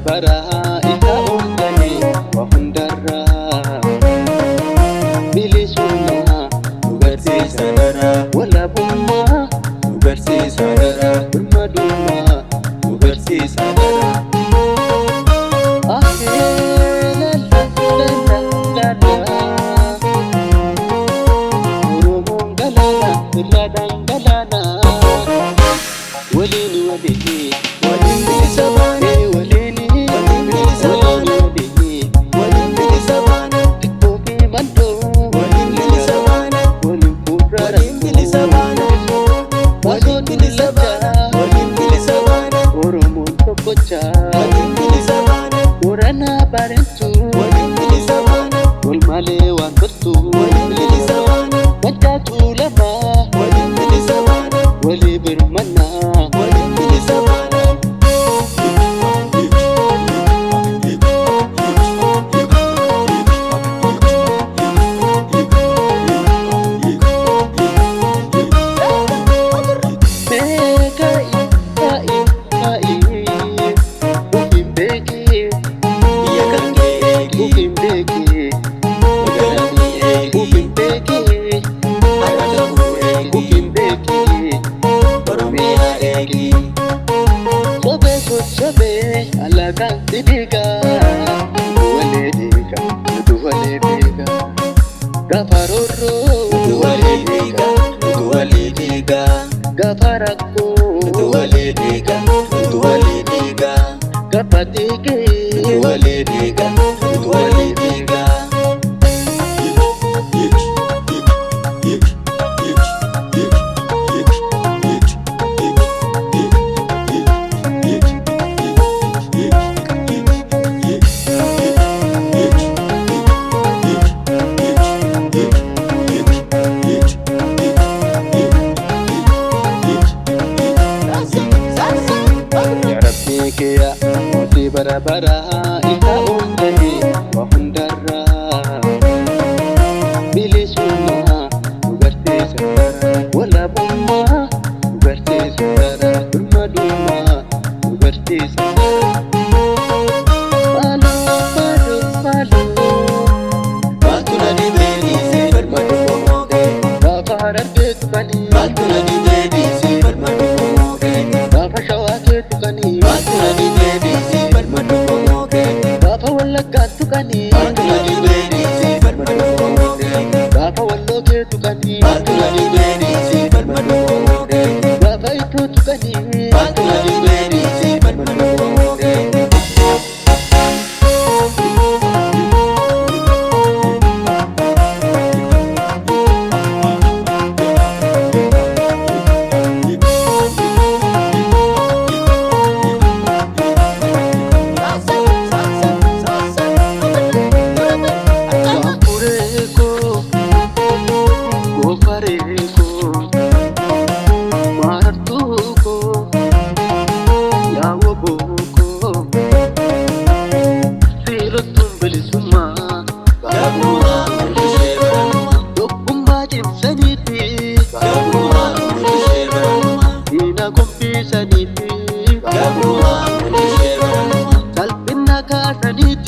bara isa ongani wahundara bilisumma ugarsi sadara wala bumma ugarsi sadara burmadumma ugarsi sadara وليني وليني وليني سبانة وليني وليني سبانة وليني سبانة تكوبي مندو وليني سبانة وليني سبانة وليني سبانة وليني سبانة ورمون تبوچا وليني سبانة ورنا بارنتو وليني سبانة والمالي وانبرتو وليني سبانة وجاتو لما وليني سبانة ولي برمنا alakan tidiga wale diga duwale diga gafaroro duwale diga gafarako duwale diga gapatike duwale diga ya moti bara isa ongani wahundara bilisumma ugarsi sadara wala bumma ugarsi sadara burmadumma ugarsi sadara malu batuna di bedi si bermadu moge gafarar bekani batuna di bedi si bermadu moge gafashawake tukani batuna di bedi si bermadu moge gafawallaka tukani batuna di bedi si bermadu moge gafawalloke tukani batuna di bedi si bermadu moge gafaitu tukani batuna di bedi si bermadu moge Salpina ka saniti